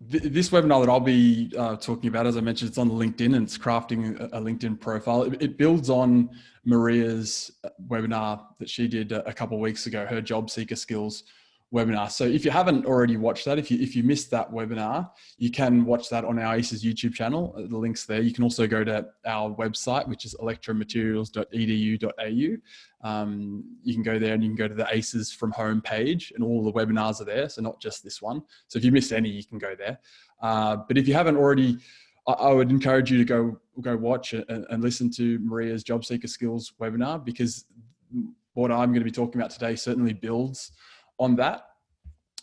This webinar that I'll be talking about, as I mentioned, it's on LinkedIn and it's crafting a LinkedIn profile. It builds on Maria's webinar that she did a couple of weeks ago, her job seeker skills webinar. So if you haven't already watched that, if you missed that webinar, you can watch that on our ACES YouTube channel. The link's there. You can also go to our website, which is electromaterials.edu.au. You can go there and you can go to the ACES from home page and all the webinars are there. So not just this one. So if you missed any, you can go there. But if you haven't already, I would encourage you to go watch and listen to Maria's job seeker skills webinar, because what I'm going to be talking about today certainly builds on that.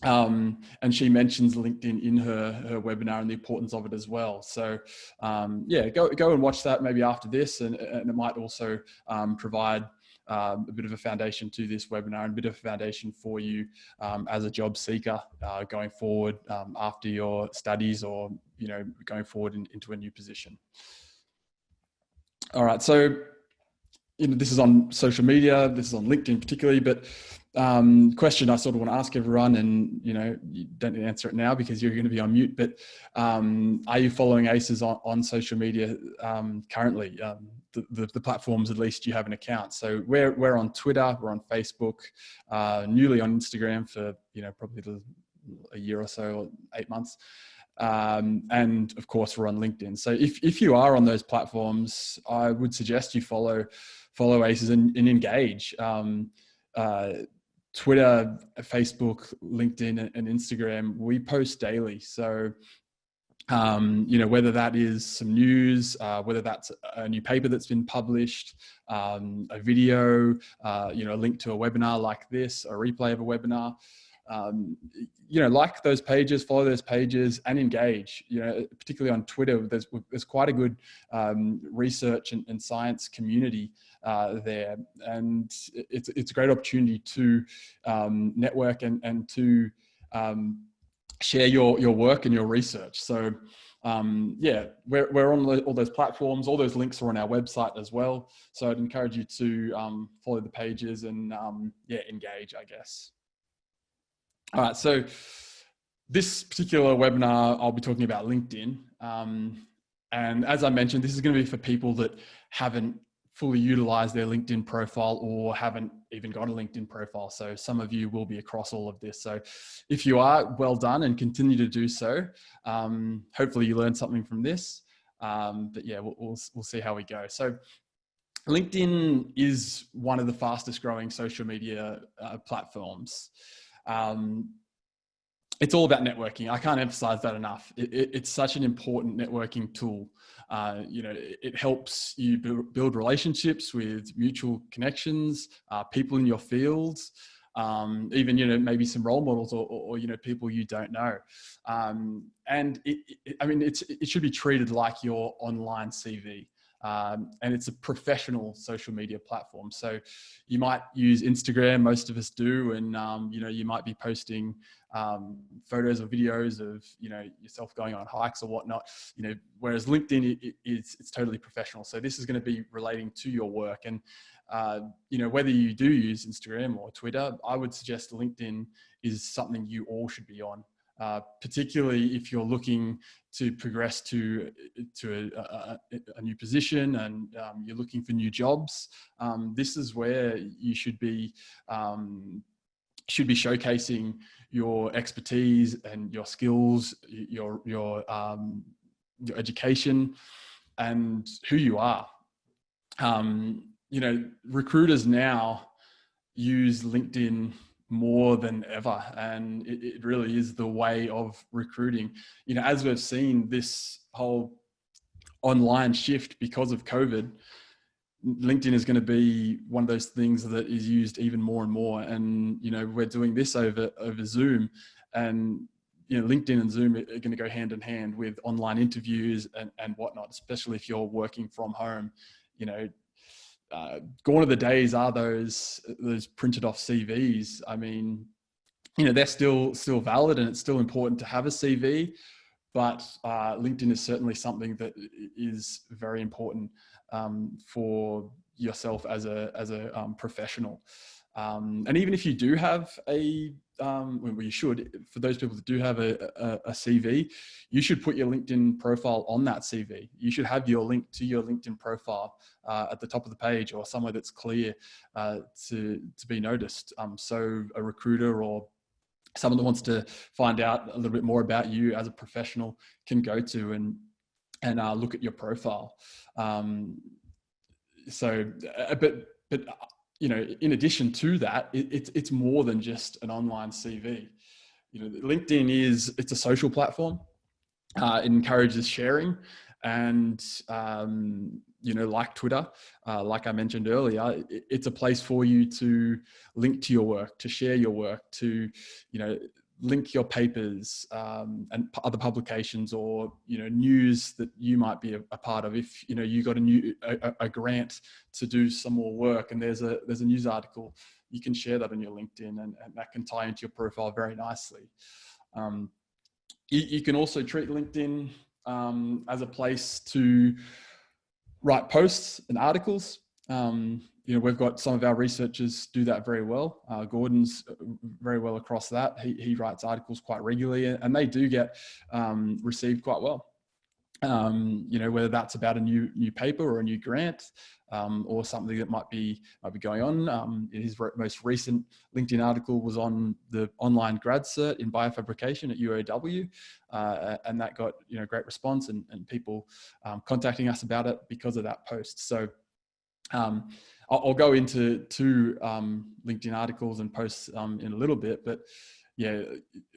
And she mentions LinkedIn in her webinar and the importance of it as well. So yeah, go and watch that maybe after this, and it might also provide a bit of a foundation to this webinar and a bit of a foundation for you as a job seeker going forward after your studies, or going forward into a new position. All right, so this is on social media, this is on LinkedIn particularly, but question I sort of want to ask everyone, and you don't need to answer it now because you're going to be on mute, but are you following ACES on social media currently? The platforms, at least you have an account. So we're on Twitter, we're on Facebook, newly on Instagram for probably a year or so, or 8 months. And of course we're on LinkedIn. So if you are on those platforms, I would suggest you follow ACES and engage. Twitter, Facebook, LinkedIn, and Instagram, we post daily. So whether that is some news, whether that's a new paper that's been published, a video, a link to a webinar like this, a replay of a webinar, like those pages, follow those pages, and engage. Particularly on Twitter, there's quite a good research and science community there, and it's a great opportunity to network and to share your work and your research. So yeah, we're on all those platforms. All those links are on our website as well. So I'd encourage you to follow the pages and yeah, engage, I guess. All right, so this particular webinar, I'll be talking about LinkedIn. And as I mentioned, this is going to be for people that haven't fully utilized their LinkedIn profile or haven't even got a LinkedIn profile. So some of you will be across all of this. So if you are, well done, and continue to do so. Hopefully you learned something from this. But yeah, we'll see how we go. So LinkedIn is one of the fastest growing social media platforms. It's all about networking. I can't emphasize that enough. It's such an important networking tool. It helps you build relationships with mutual connections, people in your fields, even, maybe some role models or people you don't know. And it should be treated like your online CV. And it's a professional social media platform. So you might use Instagram, most of us do, and you might be posting photos or videos of yourself going on hikes or whatnot. Whereas LinkedIn, it's totally professional. So this is going to be relating to your work, and whether you do use Instagram or Twitter, I would suggest LinkedIn is something you all should be on. Particularly if you're looking to progress to a new position and you're looking for new jobs. This is where you should be showcasing your expertise and your skills, your education, and who you are. Recruiters now use LinkedIn more than ever, and it really is the way of recruiting. As we've seen this whole online shift because of COVID, LinkedIn is going to be one of those things that is used even more and more. And we're doing this over Zoom, and LinkedIn and Zoom are going to go hand in hand with online interviews and whatnot, especially if you're working from home. Gone are the days are those printed off CVs. I mean, they're still valid, and it's still important to have a CV, but LinkedIn is certainly something that is very important for yourself as a professional. And even if you do have a well, you should, for those people that do have a CV, you should put your LinkedIn profile on that CV. You should have your link to your LinkedIn profile at the top of the page, or somewhere that's clear to be noticed. So a recruiter or someone that wants to find out a little bit more about you as a professional can go to and look at your profile. But you know, in addition to that, it's more than just an online CV. You know, LinkedIn it's a social platform. It encourages sharing, and you know, like Twitter, like I mentioned earlier, it's a place for you to link to your work, to share your work, to, you know, link your papers and other publications, or, you know, news that you might be a part of. If, you know, you got a grant to do some more work and there's a news article, you can share that on your LinkedIn, and that can tie into your profile very nicely. You can also treat LinkedIn as a place to write posts and articles. You know, we've got some of our researchers do that very well. Gordon's very well across that. He writes articles quite regularly, and they do get received quite well. You know, whether that's about a new paper or a new grant, or something that might be going on. His most recent LinkedIn article was on the online grad cert in biofabrication at UOW, and that got, you know, great response, and people contacting us about it because of that post. So I'll go into two LinkedIn articles and posts in a little bit, but yeah,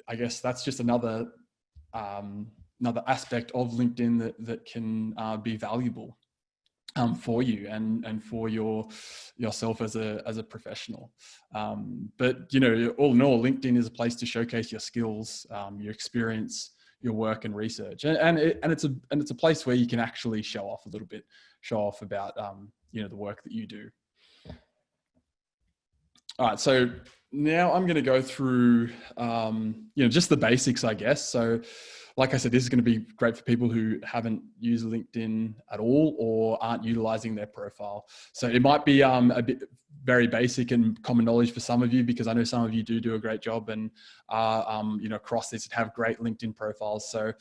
I guess that's just another aspect of LinkedIn that can be valuable for you and for yourself as a professional. But, you know, all in all, LinkedIn is a place to showcase your skills, your experience, your work and research, and it's a place where you can actually show off a little bit, show off about you know, the work that you do. All right, so now I'm going to go through you know, just the basics, I guess. So, like I said, this is going to be great for people who haven't used LinkedIn at all or aren't utilizing their profile. So it might be a bit very basic and common knowledge for some of you, because I know some of you do a great job and you know, across this and have great LinkedIn profiles. So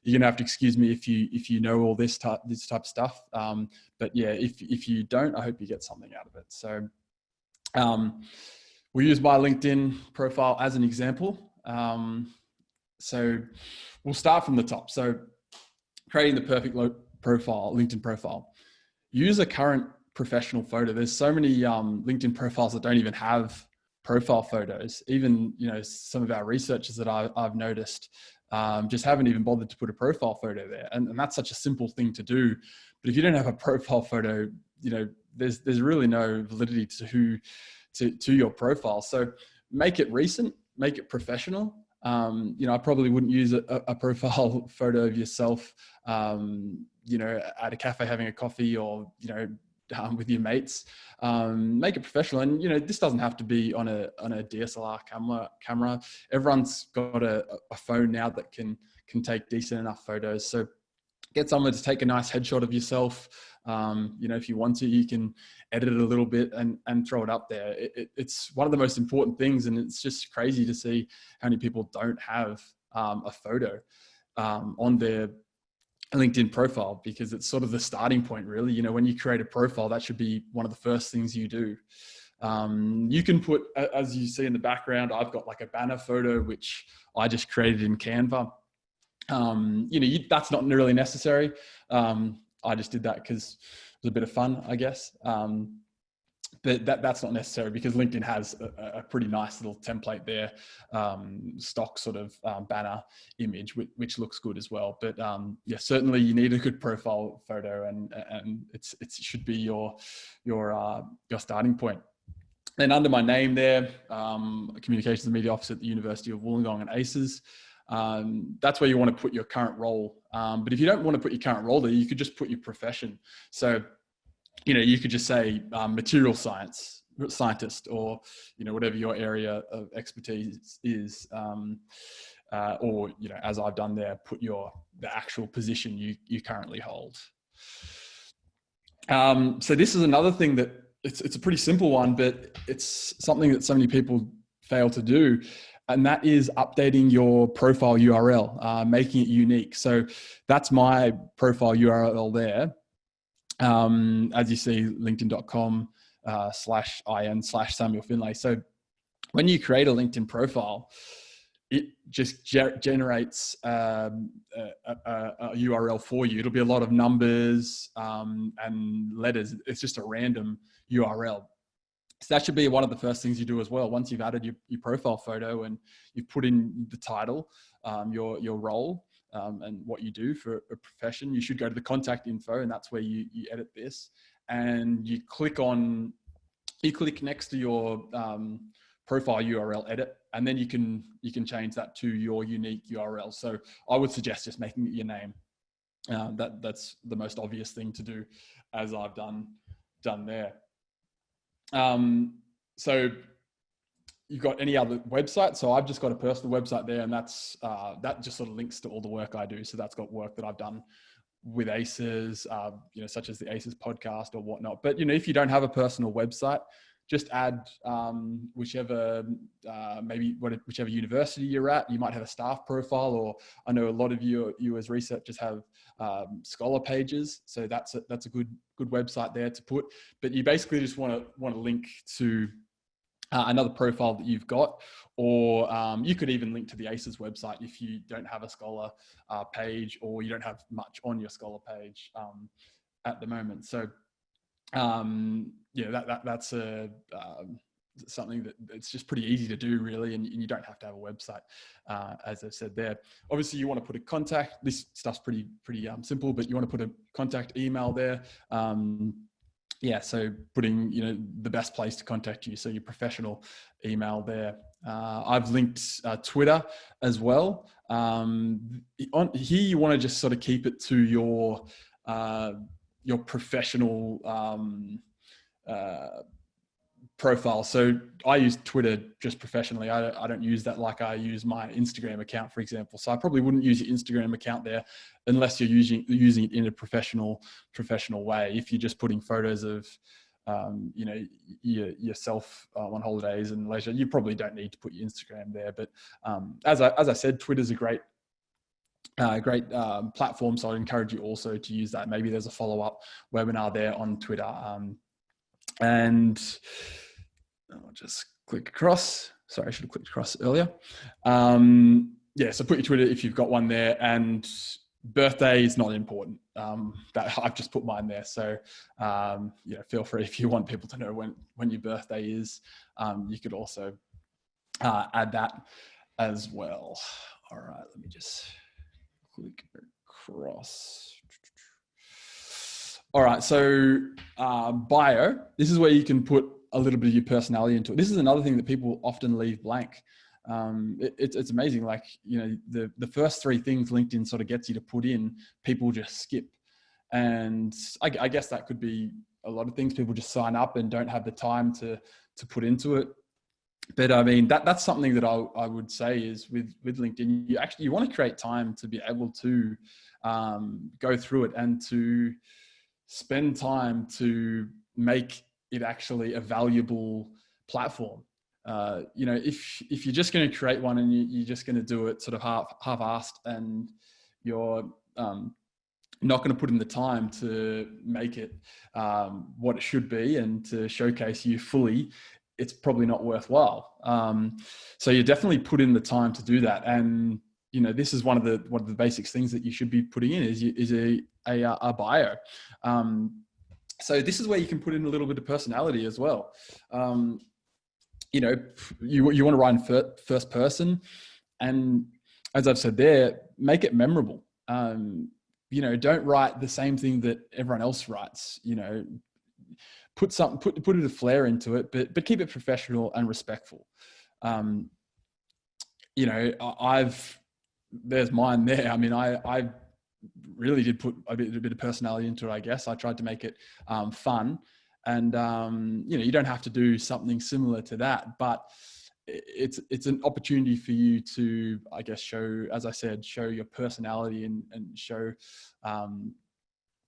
you're gonna have to excuse me if you know all this type of stuff. But yeah, if you don't, I hope you get something out of it. So we'll use my LinkedIn profile as an example. So we'll start from the top. So creating the perfect LinkedIn profile. Use a current professional photo. There's so many LinkedIn profiles that don't even have profile photos. Even, you know, some of our researchers that I've noticed just haven't even bothered to put a profile photo there. And that's such a simple thing to do. But if you don't have a profile photo, you know, there's really no validity to your profile. So make it recent, make it professional. You know, I probably wouldn't use a profile photo of yourself, you know, at a cafe having a coffee, or, you know, with your mates. Make it professional. And, you know, this doesn't have to be on a DSLR camera. Everyone's got a phone now that can take decent enough photos. So get someone to take a nice headshot of yourself. You know, if you want to, you can edit it a little bit and throw it up there. It's one of the most important things, and it's just crazy to see how many people don't have a photo on their LinkedIn profile, because it's sort of the starting point, really. You know, when you create a profile, that should be one of the first things you do. You can put, as you see in the background, I've got like a banner photo, which I just created in Canva. You know, that's not really necessary. I just did that because it was a bit of fun, I guess. But that's not necessary, because LinkedIn has a pretty nice little template there, stock sort of banner image, which looks good as well. But yeah, certainly you need a good profile photo, and it should be your starting point. Then under my name there, Communications and Media Officer at the University of Wollongong and ACES. That's where you want to put your current role. But if you don't want to put your current role there, you could just put your profession. So, you know, you could just say material scientist, or, you know, whatever your area of expertise is. Or, you know, as I've done there, put the actual position you currently hold. So this is another thing that it's a pretty simple one, but it's something that so many people fail to do, and that is updating your profile URL, making it unique. So that's my profile URL there. As you see, linkedin.com/in/Samuel Findlay. So when you create a LinkedIn profile, it just generates a URL for you. It'll be a lot of numbers and letters. It's just a random URL. So that should be one of the first things you do as well. Once you've added your profile photo and you've put in the title, your role, and what you do for a profession, you should go to the contact info, and that's where you edit this. And you click next to your profile URL edit, and then you can change that to your unique URL. So I would suggest just making it your name. That's the most obvious thing to do, as I've done there. So you've got any other website? So I've just got a personal website there, and that's that just sort of links to all the work I do. So that's got work that I've done with ACES, such as the ACES podcast or whatnot. But if you don't have a personal website, just add whichever university you're at. You might have a staff profile, or I know a lot of you as researchers have scholar pages. So that's a good website there to put. But you basically just want to link to another profile that you've got, or you could even link to the ACES website if you don't have a scholar page, or you don't have much on your scholar page at the moment. So that's something that it's just pretty easy to do, really, and you don't have to have a website, as I said there. Obviously, you want to put a contact. This stuff's pretty simple, but you want to put a contact email there. So putting the best place to contact you, so your professional email there. I've linked Twitter as well. On here, you want to just sort of keep it to your professional profile. So I use Twitter just professionally. I don't use that like I use my Instagram account, for example. So I probably wouldn't use your Instagram account there unless you're using it in a professional way. If you're just putting photos of yourself on holidays and leisure, you probably don't need to put your Instagram there. But as I said, Twitter's a great platform, so I'd encourage you also to use that. Maybe there's a follow-up webinar there on Twitter, and I'll just click across. Sorry, I should have clicked across earlier. So put your Twitter if you've got one there, and birthday is not important. That I've just put mine there, so feel free if you want people to know when your birthday is. You could also add that as well. All right, let me just click across. All right, so bio. This is where you can put a little bit of your personality into it. This is another thing that people often leave blank. It's amazing. Like, the first three things LinkedIn sort of gets you to put in, people just skip. And I guess that could be a lot of things. People just sign up and don't have the time to put into it. But I mean, that's something that I would say is with LinkedIn, you want to create time to be able to go through it and to spend time to make it actually a valuable platform. If you're just going to create one and you're just going to do it sort of half-assed, and you're not going to put in the time to make it what it should be and to showcase you fully, it's probably not worthwhile. So you definitely put in the time to do that. And this is one of the basic things that you should be putting in is a bio. So this is where you can put in a little bit of personality as well. You want to write in first person, and as I've said there, make it memorable. Don't write the same thing that everyone else writes. Put a flair into it, but keep it professional and respectful. There's mine there. I mean, I really did put a bit of personality into it, I guess. I tried to make it fun, and you don't have to do something similar to that, but it's an opportunity for you to, I guess, show, as I said, show your personality and show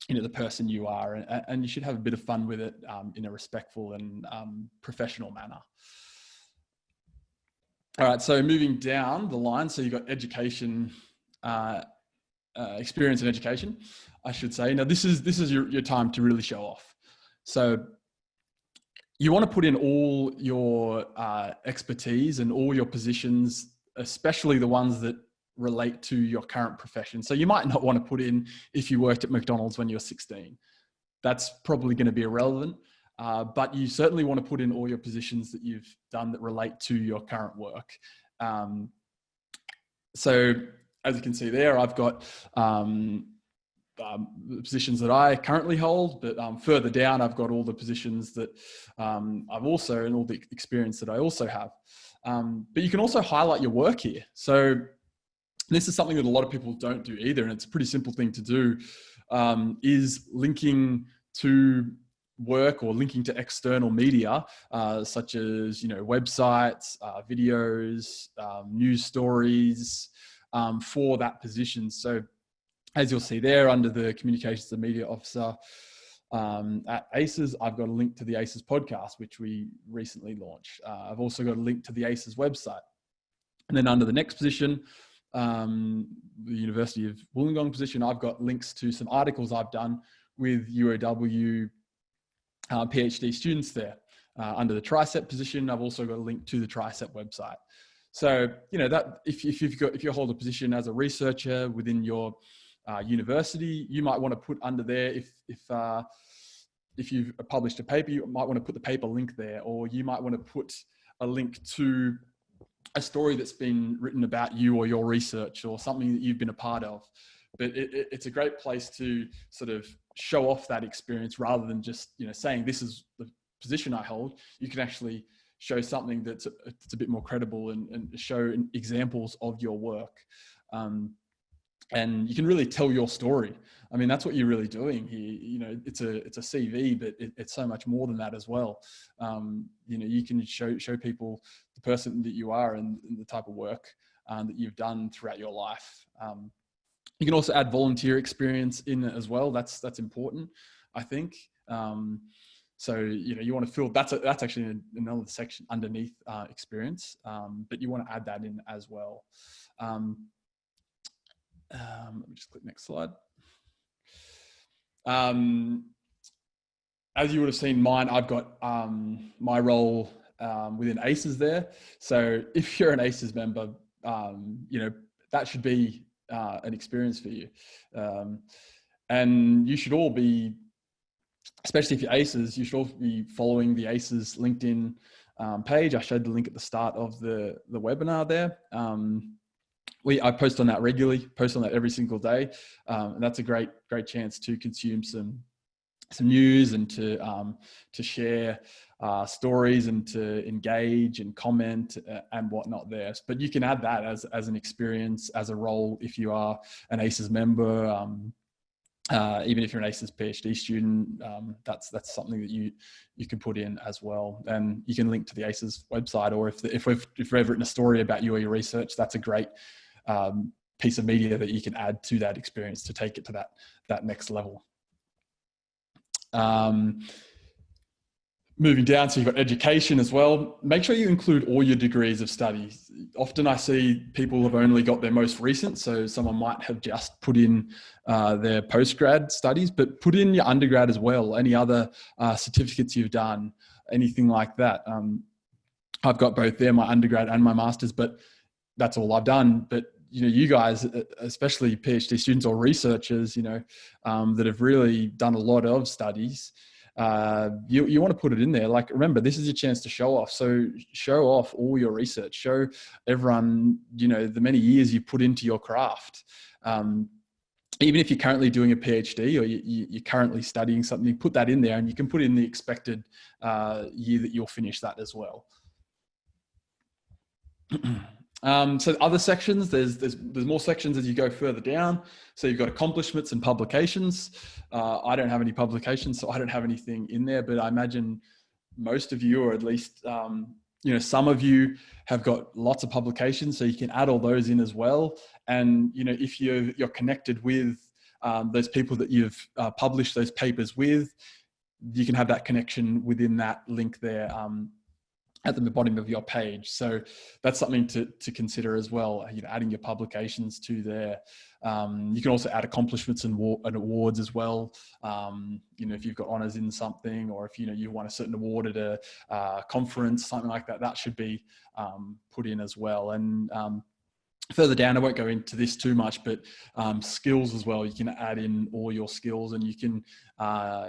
the person you are, and you should have a bit of fun with it in a respectful and professional manner. All right, so moving down the line, so you've got education, experience in education, I should say. Now, this is your time to really show off. So you want to put in all your expertise and all your positions, especially the ones that relate to your current profession. So you might not want to put in if you worked at McDonald's when you were 16. That's probably going to be irrelevant. But you certainly want to put in all your positions that you've done that relate to your current work. So as you can see there, I've got the positions that I currently hold, but further down, I've got all the positions that I've also, and all the experience that I also have. But you can also highlight your work here. So this is something that a lot of people don't do either, and it's a pretty simple thing to do, is linking to work or linking to external media, such as, websites, videos, news stories, for that position. So as you'll see there under the Communications and Media Officer at ACES, I've got a link to the ACES podcast, which we recently launched. I've also got a link to the ACES website. And then under the next position, the University of Wollongong position, I've got links to some articles I've done with UOW PhD students there. Under the TriCEP position, I've also got a link to the TriCEP website. So, that if you hold a position as a researcher within your university, you might want to put under there, if you've published a paper, you might want to put the paper link there, or you might want to put a link to a story that's been written about you or your research or something that you've been a part of. But it's a great place to sort of show off that experience rather than just, saying this is the position I hold. You can actually show something that's a bit more credible and show examples of your work. And you can really tell your story. I mean, that's what you're really doing here. It's a CV, but it's so much more than that as well. You can show people the person that you are and the type of work that you've done throughout your life. You can also add volunteer experience in it as well. That's important, I think. So you want to fill that's actually another section underneath experience, but you want to add that in as well. Let me just click next slide. As you would have seen mine, I've got my role within ACES there. So if you're an ACES member, that should be an experience for you. And you should all be, especially if you're ACES, you should all be following the ACES LinkedIn page. I showed the link at the start of the webinar there. I post on that regularly, post on that every single day. And that's a great chance to consume some news and to share stories and to engage and comment and whatnot there. But you can add that as an experience, as a role, if you are an ACES member, even if you're an ACES PhD student, that's something that you can put in as well. And you can link to the ACES website, or if we've written a story about you or your research, that's a great piece of media that you can add to that experience to take it to that next level. Moving down, so you've got education as well. Make sure you include all your degrees of study. Often I see people have only got their most recent, so someone might have just put in their postgrad studies, but put in your undergrad as well, any other certificates you've done, anything like that. I've got both there, my undergrad and my master's, but that's all I've done. But you guys, especially PhD students or researchers, that have really done a lot of studies, you want to put it in there. Like, remember, this is your chance to show off. So show off all your research, show everyone, the many years you put into your craft. Even if you're currently doing a PhD or you're currently studying something, put that in there, and you can put in the expected year that you'll finish that as well. So other sections, there's more sections as you go further down. So you've got accomplishments and publications. I don't have any publications, so I don't have anything in there, but I imagine most of you, or at least, some of you have got lots of publications, so you can add all those in as well. And, if you're connected with those people that you've published those papers with, you can have that connection within that link there. at the bottom of your page. So that's something to consider as well, adding your publications to there. You can also add accomplishments and awards as well. If you've got honors in something, or if you won a certain award at a conference, something like that, that should be put in as well. And further down, I won't go into this too much, but skills as well. You can add in all your skills, and you can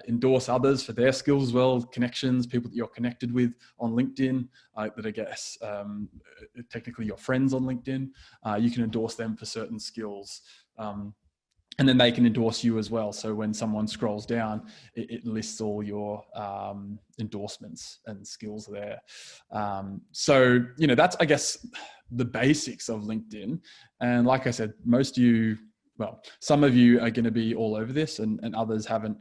endorse others for their skills as well. Connections, people that you're connected with on LinkedIn, that I guess technically your friends on LinkedIn. You can endorse them for certain skills. And then they can endorse you as well. So when someone scrolls down, it lists all your endorsements and skills there. So, that's, I guess, the basics of LinkedIn. And like I said, some of you are going to be all over this, and others haven't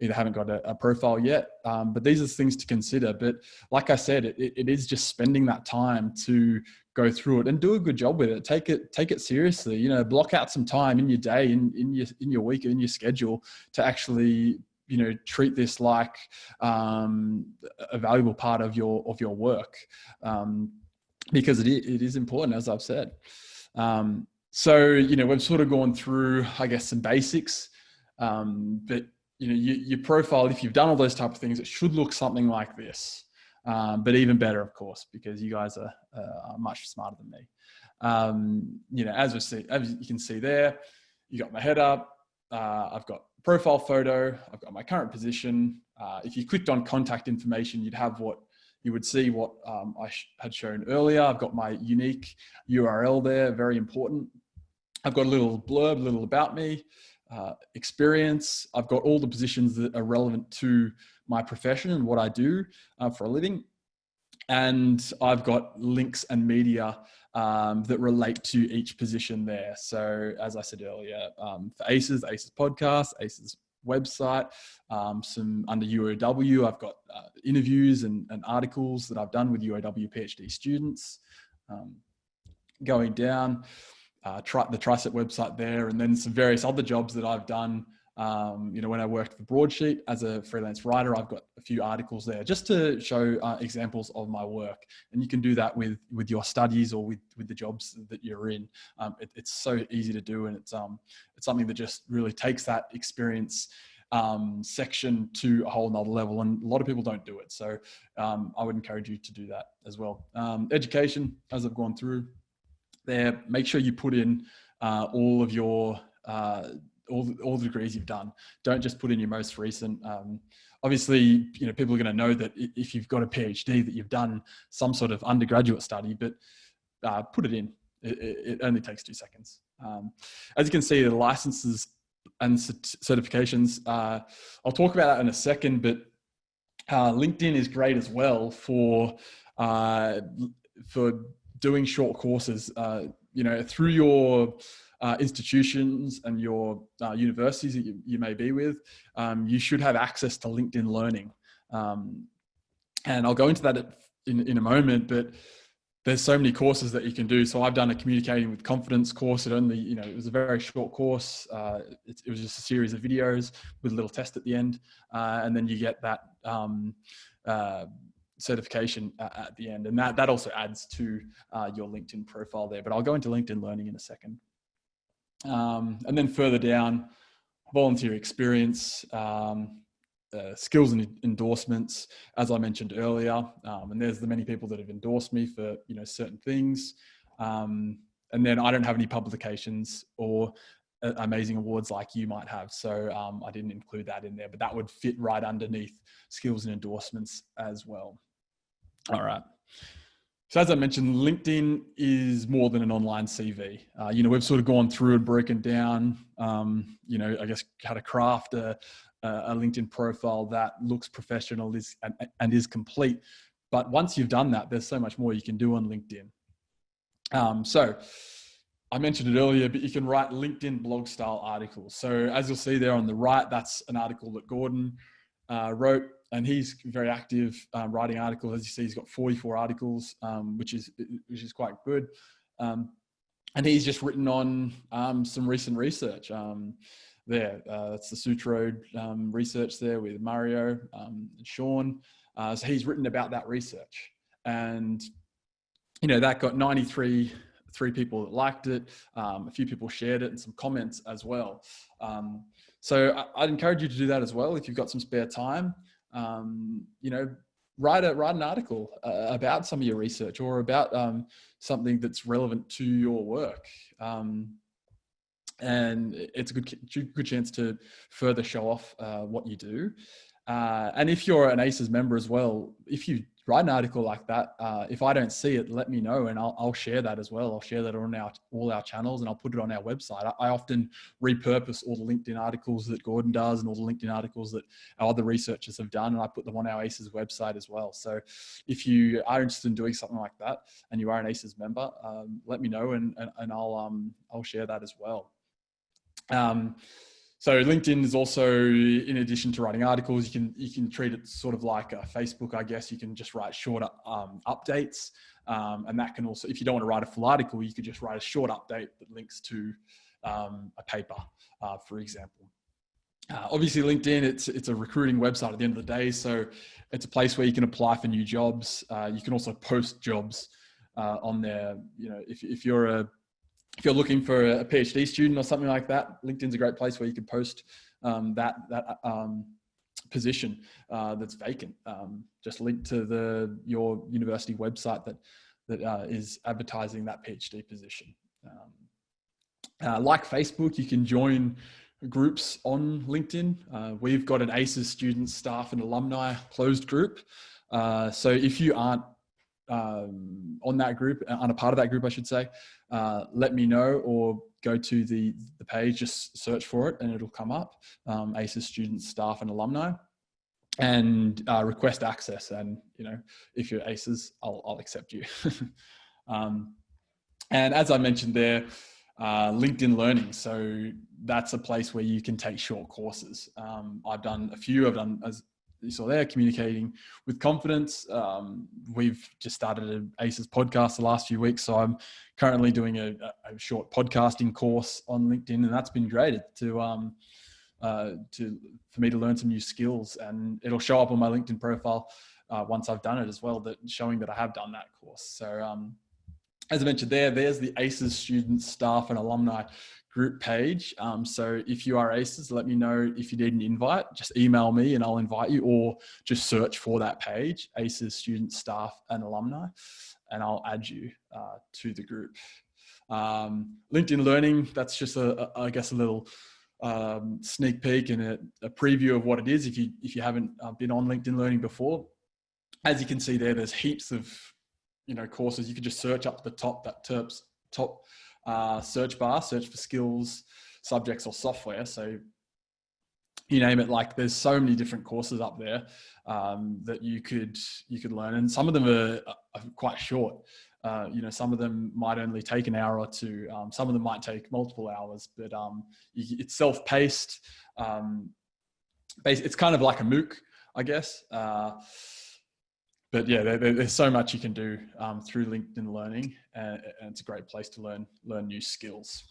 got a profile yet. But these are things to consider. But like I said, it is just spending that time to go through it and do a good job with it. Take it seriously. Block out some time in your day, in your week, in your schedule, to actually treat this like a valuable part of your work, because it is important, as I've said. So we've sort of gone through, I guess, some basics, but your profile, if you've done all those type of things, it should look something like this. But even better, of course, because you guys are much smarter than me. As you can see there, you got my header. I've got profile photo. I've got my current position. If you clicked on contact information, you would see what I had shown earlier. I've got my unique URL there, very important. I've got a little blurb, a little about me, experience. I've got all the positions that are relevant to my profession and what I do for a living. And I've got links and media that relate to each position there. So as I said earlier, for ACES podcast, ACES website, some under UOW, I've got interviews and articles that I've done with UOW PhD students. Going down, the Tricep website there, and then some various other jobs that I've done. When I worked for Broadsheet as a freelance writer, I've got a few articles there just to show examples of my work. And you can do that with your studies or with the jobs that you're in. It's so easy to do, and it's something that just really takes that experience section to a whole nother level. And a lot of people don't do it. So I would encourage you to do that as well. Education, as I've gone through there, make sure you put in all of your all the degrees you've done. Don't just put in your most recent. Obviously, people are going to know that if you've got a PhD that you've done some sort of undergraduate study, but put it in. It only takes 2 seconds. As you can see, the licenses and certifications, I'll talk about that in a second, but LinkedIn is great as well for doing short courses, through your institutions and your universities that you may be with. You should have access to LinkedIn Learning. And I'll go into that in a moment, but there's so many courses that you can do. So I've done a communicating with confidence course. It only, it was a very short course. It was just a series of videos with a little test at the end. And then you get that certification at the end. And that also adds to your LinkedIn profile there. But I'll go into LinkedIn Learning in a second. And then further down, volunteer experience, skills and endorsements, as I mentioned earlier. And there's the many people that have endorsed me for, certain things. And then I don't have any publications or amazing awards like you might have. So I didn't include that in there, but that would fit right underneath skills and endorsements as well. All right. So as I mentioned, LinkedIn is more than an online CV. We've sort of gone through and broken down, I guess how to craft a LinkedIn profile that looks professional and is complete. But once you've done that, there's so much more you can do on LinkedIn. So I mentioned it earlier, but you can write LinkedIn blog style articles. So as you'll see there on the right, that's an article that Gordon wrote. And he's very active writing articles. As you see, he's got 44 articles, which is quite good. And he's just written on some recent research there. That's the Sutro research there with Mario and Sean. So he's written about that research. and that got 93 people that liked it, a few people shared it, and some comments as well. So I'd encourage you to do that as well if you've got some spare time. Write an article about some of your research, or about something that's relevant to your work. And it's a good chance to further show off what you do. And if you're an ACES member as well, if you write an article like that, if I don't see it, let me know, and I'll share that as well. I'll share that on all our channels, and I'll put it on our website. I often repurpose all the LinkedIn articles that Gordon does and all the LinkedIn articles that our other researchers have done, and I put them on our ACES website as well. So if you are interested in doing something like that and you are an ACES member, let me know, and I'll share that as well. So LinkedIn is also, in addition to writing articles, you can treat it sort of like a Facebook, I guess. You can just write short updates, and that can also, if you don't want to write a full article, you could just write a short update that links to a paper, for example. Obviously, LinkedIn, it's a recruiting website at the end of the day, so it's a place where you can apply for new jobs. You can also post jobs on there. If you're looking for a PhD student or something like that, LinkedIn's a great place where you can post that position that's vacant. Just link to your university website that is advertising that PhD position. Like Facebook, you can join groups on LinkedIn. We've got an ACES students, staff, and alumni closed group. So if you aren't on that group, on a part of that group, I should say, let me know, or go to the page, just search for it and it'll come up, ACES students, staff, and alumni, and request access. And if you're ACES, I'll accept you. And as I mentioned there, LinkedIn Learning. So that's a place where you can take short courses. I've done a few. I've done, as you saw there, communicating with confidence. We've just started an ACES podcast the last few weeks, so I'm currently doing a short podcasting course on LinkedIn, and that's been great for me to learn some new skills, and it'll show up on my LinkedIn profile once I've done it as well, showing that I have done that course. So as I mentioned there's the ACES students, staff, and alumni group page. So if you are ACES, let me know if you need an invite. Just email me and I'll invite you, or just search for that page, ACES students, staff, and alumni, and I'll add you to the group. LinkedIn Learning, that's just I guess a little sneak peek and a preview of what it is if you haven't been on LinkedIn Learning before. As you can see there's heaps of courses. You could just search up to the top, that top search bar, search for skills, subjects, or software. So you name it, like there's so many different courses up there that you could learn, and some of them are quite short. Some of them might only take an hour or two. Some of them might take multiple hours, but it's self-paced. It's kind of like a MOOC, I guess. But yeah, there's so much you can do through LinkedIn Learning, and it's a great place to learn new skills.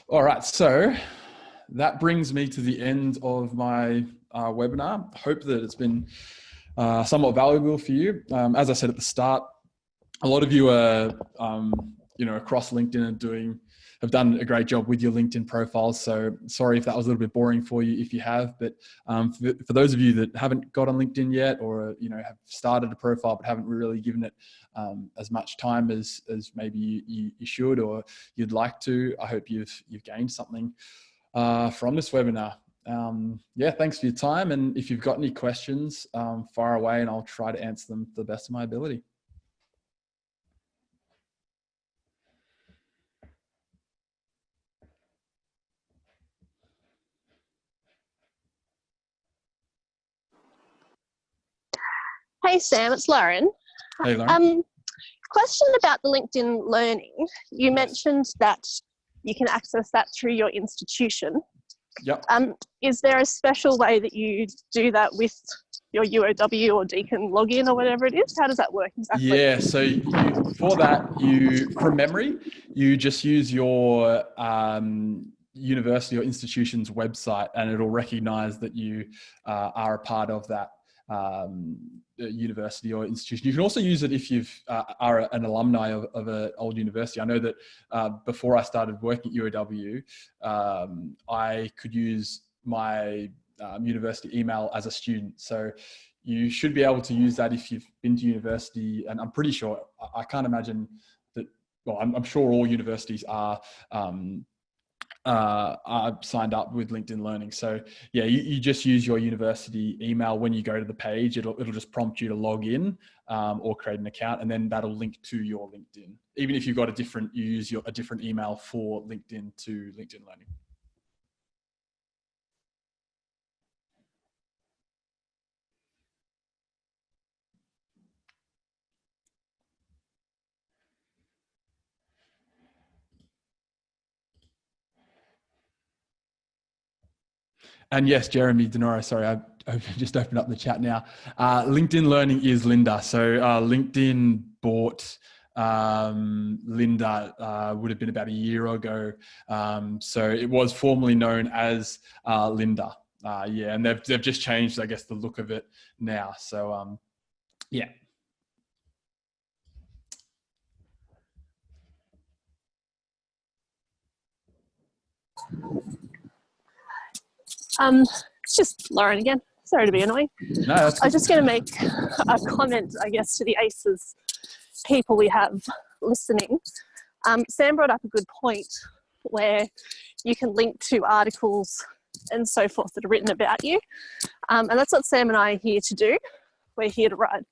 All right, so that brings me to the end of my webinar. I hope that it's been somewhat valuable for you. As I said at the start, a lot of you are across LinkedIn and have done a great job with your LinkedIn profiles. So sorry if that was a little bit boring for you if you have, but for those of you that haven't got on LinkedIn yet, or have started a profile but haven't really given it as much time as maybe you should or you'd like to, I hope you've gained something from this webinar. Thanks for your time, and if you've got any questions, fire away and I'll try to answer them to the best of my ability. Hey Sam, it's Lauren. Hey Lauren. Question about the LinkedIn Learning. You mentioned that you can access that through your institution. Yep. Is there a special way that you do that with your UOW or Deakin login or whatever it is? How does that work exactly? Yeah, so for that, from memory, you just use your university or institution's website, and it'll recognize that you are a part of that university or institution. You can also use it if you are an alumni of an old university. I know that before I started working at UOW, I could use my university email as a student. So you should be able to use that if you've been to university. And I'm pretty sure, I can't imagine that, well, I'm sure all universities are signed up with LinkedIn Learning. So yeah, you just use your university email when you go to the page. It'll just prompt you to log in or create an account, and then that'll link to your LinkedIn. Even if you've got you use a different email for LinkedIn to LinkedIn Learning. And yes, Jeremy Denora, sorry, I've just opened up the chat now. LinkedIn Learning is Linda. So LinkedIn bought Linda would have been about a year ago. So it was formerly known as Linda. Yeah, and they've just changed, I guess, the look of it now. So yeah. It's just Lauren again. Sorry to be annoying. No, I was just going to make a comment, I guess, to the ACES people we have listening. Sam brought up a good point where you can link to articles and so forth that are written about you. And that's what Sam and I are here to do. We're here to write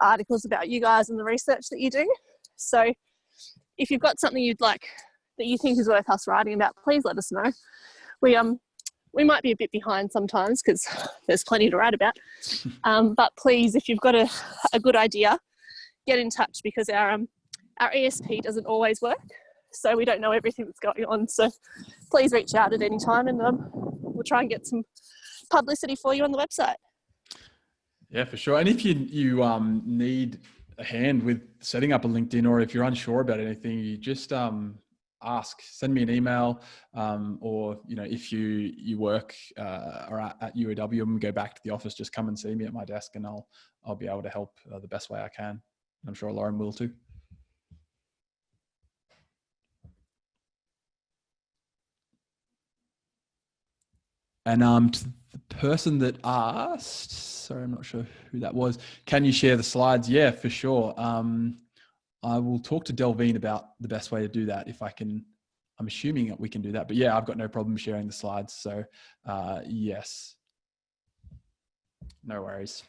articles about you guys and the research that you do. So if you've got something you'd like that you think is worth us writing about, please let us know. We might be a bit behind sometimes because there's plenty to write about. But please, if you've got a good idea, get in touch, because our ESP doesn't always work. So we don't know everything that's going on. So please reach out at any time, and we'll try and get some publicity for you on the website. Yeah, for sure. And if you need a hand with setting up a LinkedIn, or if you're unsure about anything, you just send me an email, or if you work or at UOW and go back to the office, just come and see me at my desk, and I'll be able to help the best way I can. I'm sure Lauren will too. And to the person that asked, sorry, I'm not sure who that was, can you share the slides? Yeah, for sure. I will talk to Delvine about the best way to do that if I can. I'm assuming that we can do that, but yeah, I've got no problem sharing the slides. So yes, no worries.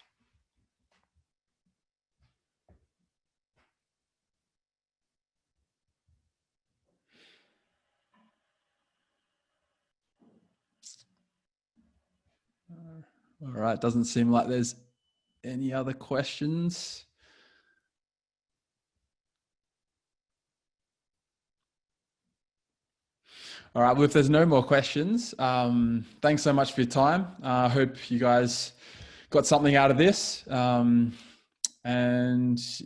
All right, doesn't seem like there's any other questions. All right, well, if there's no more questions, thanks so much for your time. I hope you guys got something out of this. And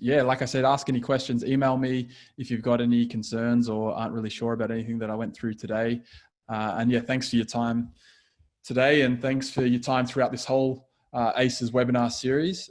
yeah, like I said, ask any questions, email me if you've got any concerns or aren't really sure about anything that I went through today. And yeah, thanks for your time today, and thanks for your time throughout this whole ACES webinar series.